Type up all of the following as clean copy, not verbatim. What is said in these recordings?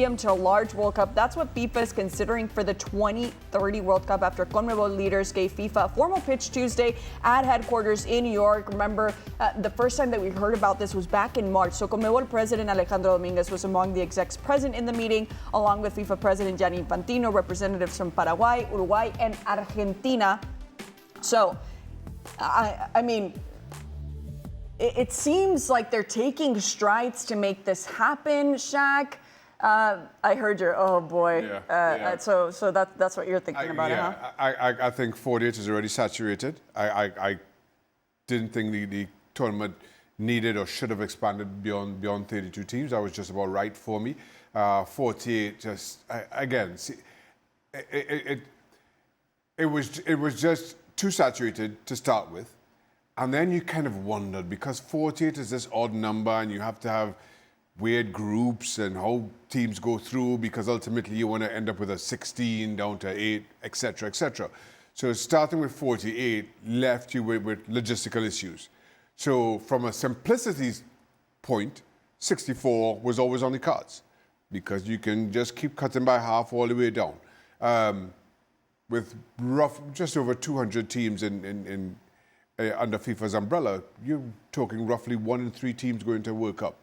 medium to large World Cup. That's what FIFA is considering for the 2030 World Cup after CONMEBOL leaders gave FIFA a formal pitch Tuesday at headquarters in New York. Remember, the first time that we heard about this was back in March. So CONMEBOL President Alejandro Dominguez was among the execs present in the meeting, along with FIFA President Gianni Infantino, representatives from Paraguay, Uruguay, and Argentina. So, I mean, it seems like they're taking strides to make this happen, Shaq. I heard your, oh boy. Yeah. So that's what you're thinking about, huh? I think 48 is already saturated. I didn't think the tournament needed or should have expanded beyond 32 teams. That was just about right for me. 48 just, again, see, it was just too saturated to start with. And then you kind of wondered, because 48 is this odd number and you have to have weird groups and how teams go through, because ultimately you want to end up with a 16 down to 8, etc., etc. So starting with 48 left you with logistical issues. So from a simplicity point, 64 was always on the cards, because you can just keep cutting by half all the way down. With just over 200 teams under FIFA's umbrella, you're talking roughly 1 in 3 teams going to World Cup.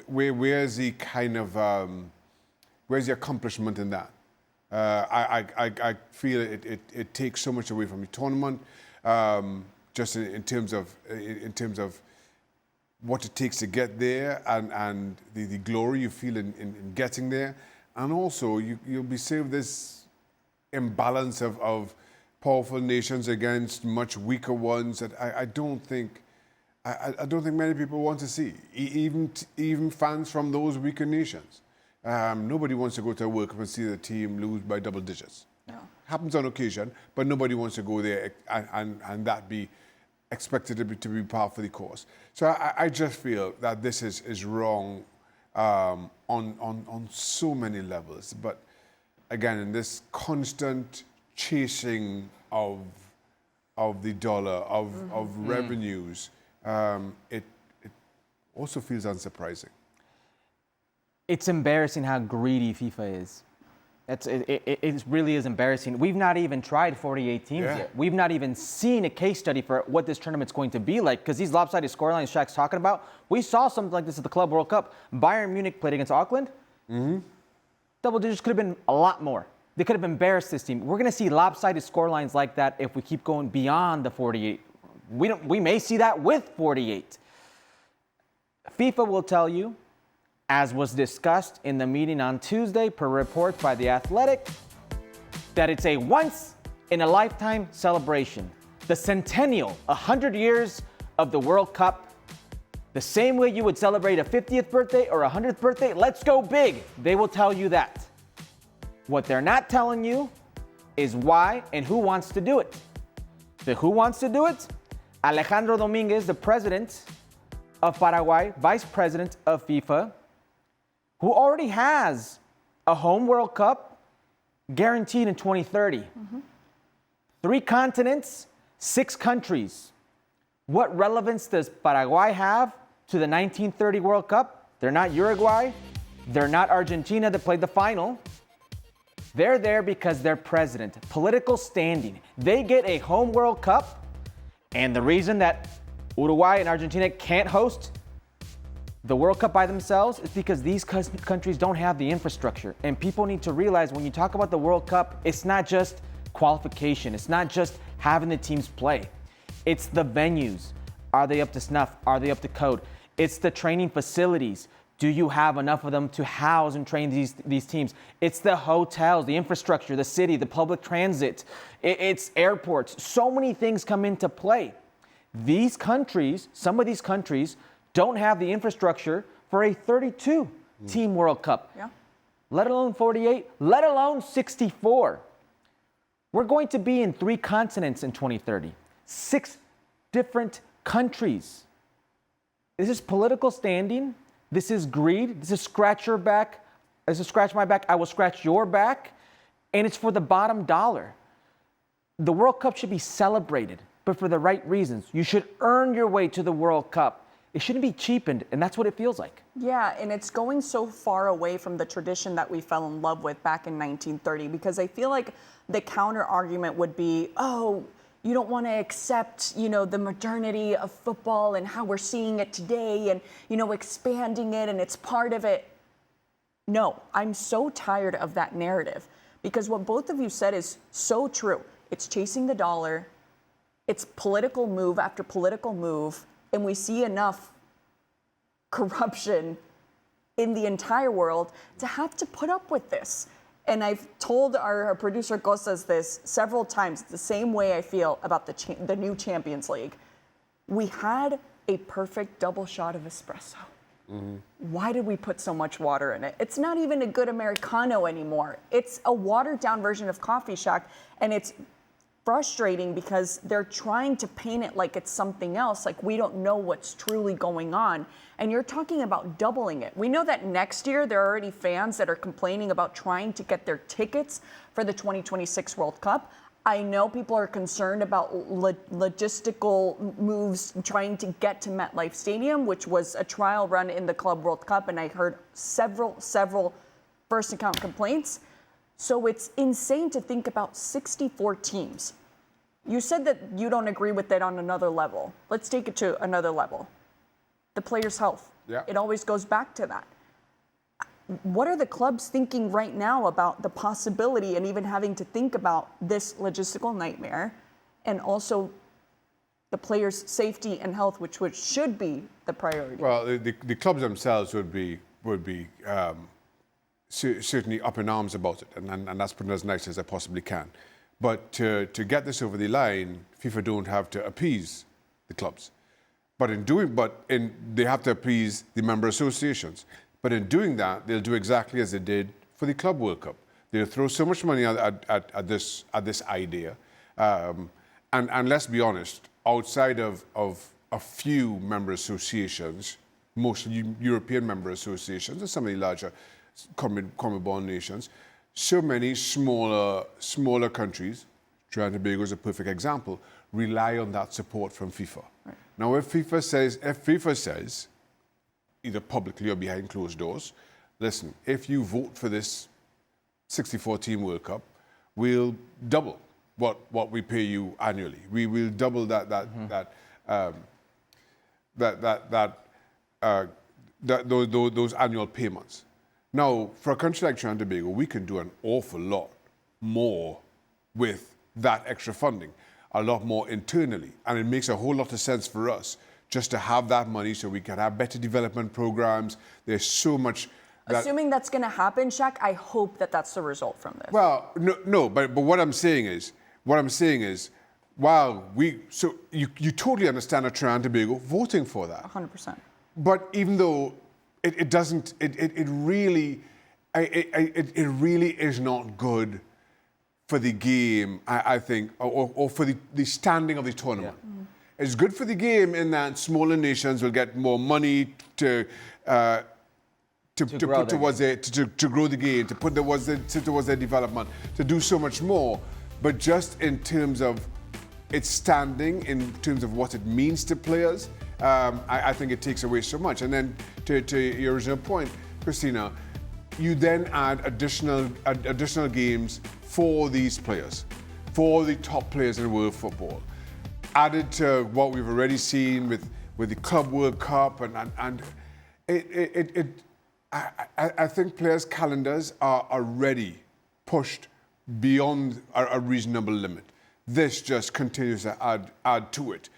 Where's the kind of where's the accomplishment in that? I feel it takes so much away from the tournament, just in terms of what it takes to get there, and the glory you feel in getting there, and also you'll be saved this imbalance of powerful nations against much weaker ones that I don't think many people want to see. Even fans from those weaker nations. Nobody wants to go to a World Cup and see the team lose by double digits. No. Happens on occasion, but nobody wants to go there and that be expected to be part of the course. So I just feel that this is wrong on so many levels. But again, in this constant chasing of the dollar, of revenues, it also feels unsurprising. It's embarrassing how greedy FIFA is. It really is embarrassing. We've not even tried 48 teams yet. We've not even seen a case study for what this tournament's going to be like, because these lopsided scorelines Shaq's talking about, we saw something like this at the Club World Cup. Bayern Munich played against Auckland. Double digits could have been a lot more. They could have embarrassed this team. We're going to see lopsided scorelines like that if we keep going beyond the 48. We may see that with 48. FIFA will tell you, as was discussed in the meeting on Tuesday per reports by The Athletic, that it's a once-in-a-lifetime celebration. The centennial, 100 years of the World Cup. The same way you would celebrate a 50th birthday or a 100th birthday, let's go big. They will tell you that. What they're not telling you is why and who wants to do it. The who wants to do it? Alejandro Dominguez, the president of Paraguay, vice president of FIFA, who already has a home World Cup guaranteed in 2030. 3 continents, 6 countries. What relevance does Paraguay have to the 1930 World Cup? They're not Uruguay. They're not Argentina that played the final. They're there because they're president. Political standing. They get a home World Cup, and the reason that Uruguay and Argentina can't host the World Cup by themselves is because these countries don't have the infrastructure. And people need to realize when you talk about the World Cup, it's not just qualification. It's not just having the teams play. It's the venues. Are they up to snuff? Are they up to code? It's the training facilities. Do you have enough of them to house and train these teams? It's the hotels, the infrastructure, the city, the public transit. It's airports. So many things come into play. These countries, some of these countries, don't have the infrastructure for a 32-team World Cup, let alone 48, let alone 64. We're going to be in 3 continents in 2030, 6 different countries. This is political standing. This is greed. This is scratch your back. This is scratch my back. I will scratch your back. And it's for the bottom dollar. The World Cup should be celebrated, but for the right reasons. You should earn your way to the World Cup. It shouldn't be cheapened, and that's what it feels like. Yeah, and it's going so far away from the tradition that we fell in love with back in 1930, because I feel like the counter argument would be, oh, you don't want to accept, the modernity of football and how we're seeing it today and, expanding it and it's part of it. No, I'm so tired of that narrative, because what both of you said is so true. It's chasing the dollar. It's political move after political move. And we see enough corruption in the entire world to have to put up with this. And I've told our producer Costas this several times, the same way I feel about the new Champions League. We had a perfect double shot of espresso. Mm-hmm. Why did we put so much water in it? It's not even a good Americano anymore. It's a watered down version of Coffee Shack, and it's frustrating because they're trying to paint it like it's something else, like we don't know what's truly going on. And you're talking about doubling it. We know that next year there are already fans that are complaining about trying to get their tickets for the 2026 World Cup. I know people are concerned about logistical moves trying to get to MetLife Stadium, which was a trial run in the Club World Cup, and I heard several first account complaints. So it's insane to think about 64 teams. You said that you don't agree with that on another level. Let's take it to another level. The player's health. Yeah. It always goes back to that. What are the clubs thinking right now about the possibility and even having to think about this logistical nightmare, and also the players' safety and health, which should be the priority? Well, the clubs themselves would be certainly up in arms about it, and that's putting it as nice as I possibly can. But to get this over the line, FIFA don't have to appease the clubs. They have to appease the member associations. But in doing that, they'll do exactly as they did for the Club World Cup. They'll throw so much money at this idea. And let's be honest, outside of a few member associations, mostly European member associations and some of the larger CONMEBOL nations, so many smaller countries, Trinidad and Tobago is a perfect example, rely on that support from FIFA. Right. Now, if FIFA says, either publicly or behind closed doors, listen, if you vote for this 64-team World Cup, we'll double what we pay you annually. We will double those annual payments. Now, for a country like Trinidad and Tobago, we can do an awful lot more with that extra funding, a lot more internally, and it makes a whole lot of sense for us just to have that money so we can have better development programs. There's so much. Assuming that's going to happen, Shaq, I hope that that's the result from this. Well, no, but what I'm saying is, you totally understand a Trinidad and Tobago voting for that. 100%. But even though it really is not good for the game, I think, or for the standing of the tournament. Yeah. Mm-hmm. It's good for the game in that smaller nations will get more money to grow the game, to put towards their development, to do so much more. But just in terms of its standing, in terms of what it means to players, I think it takes away so much. And then to your original point, Cristina, you then add additional games for these players, for the top players in world football, added to what we've already seen with the Club World Cup, and I think players' calendars are already pushed beyond a reasonable limit. This just continues to add to it.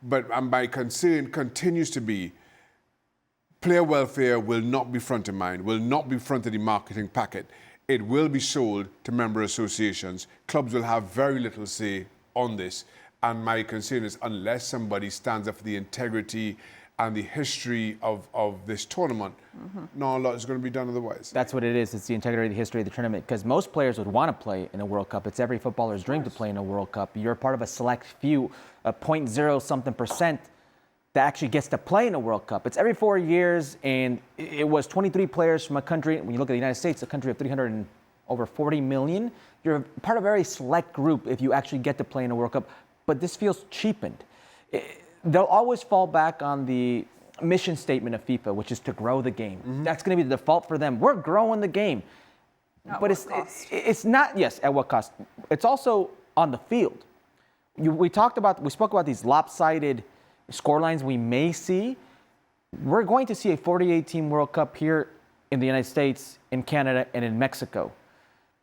But my concern continues to be player welfare will not be front of mind, will not be front of the marketing packet. It will be sold to member associations. Clubs will have very little say on this. And my concern is, unless somebody stands up for the integrity and the history of this tournament, not a lot is going to be done otherwise. That's what it is. It's the integrity, the history of the tournament. Because most players would want to play in a World Cup. It's every footballer's dream to play in a World Cup. You're part of a select few, a 0.0-something% that actually gets to play in a World Cup. It's every 4 years, and it was 23 players from a country. When you look at the United States, a country of 340 million, you're part of a very select group if you actually get to play in a World Cup. But this feels cheapened. They'll always fall back on the mission statement of FIFA, which is to grow the game. That's going to be the default for them. We're growing the game. But it's not, yes, at what cost? It's also on the field. We spoke about these lopsided scorelines we may see. We're going to see a 48-team World Cup here in the United States, in Canada, and in Mexico.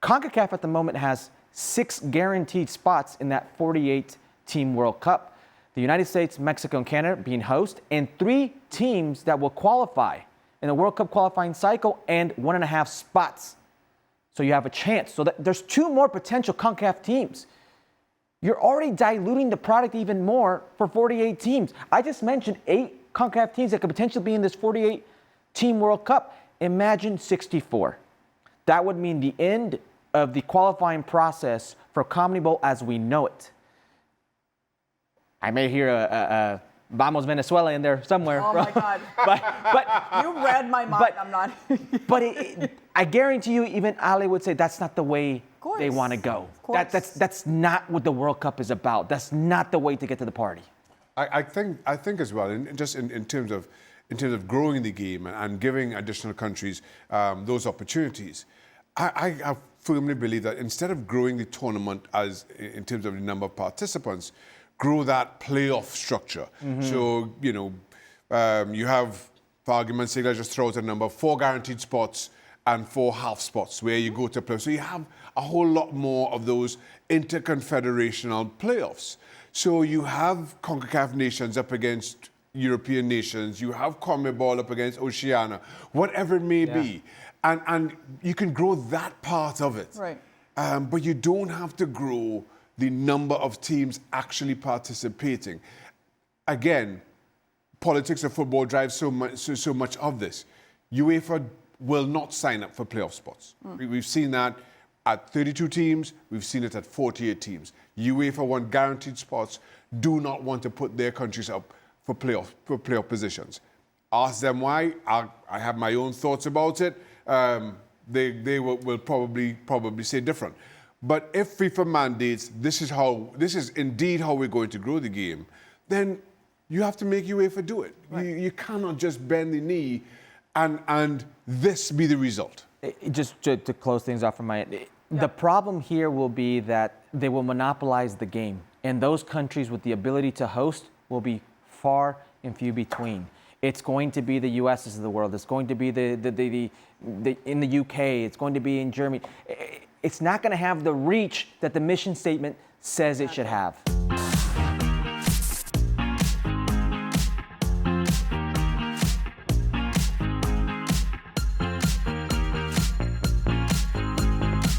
CONCACAF at the moment has 6 guaranteed spots in that 48-team World Cup. The United States, Mexico, and Canada being host, and 3 teams that will qualify in the World Cup qualifying cycle, and 1.5 spots. So you have a chance. So there's 2 more potential CONCACAF teams. You're already diluting the product even more for 48 teams. I just mentioned 8 CONCACAF teams that could potentially be in this 48-team World Cup. Imagine 64. That would mean the end of the qualifying process for CONMEBOL as we know it. I may hear a Vamos Venezuela in there somewhere. Oh, my God. but you read my mind. I'm not. But I guarantee you, even Ali would say that's not the way they want to go. That's not what the World Cup is about. That's not the way to get to the party. I think as well, in terms of growing the game and giving additional countries those opportunities, I firmly believe that instead of growing the tournament in terms of the number of participants, grow that playoff structure. So, you have, for argument's sake, let's just throw out a number, 4 guaranteed spots and 4 half spots where you go to play. So you have a whole lot more of those interconfederational playoffs. So you have CONCACAF nations up against European nations. You have CONMEBOL up against Oceania, whatever it may be. And you can grow that part of it. Right. But you don't have to grow the number of teams actually participating. Again, politics of football drives so much of this. UEFA will not sign up for playoff spots. We've seen that at 32 teams. We've seen it at 48 teams. UEFA want guaranteed spots, do not want to put their countries up for playoff positions. Ask them why. I have my own thoughts about it. They will probably say different. But if FIFA mandates this is indeed how we're going to grow the game, then you have to make UEFA do it. Right. You cannot just bend the knee and this be the result. Just to close things off from my end, the problem here will be that they will monopolize the game, and those countries with the ability to host will be far and few between. It's going to be the U.S.'s of the world. It's going to be in the U.K. It's going to be in Germany. It's not going to have the reach that the mission statement says it should have.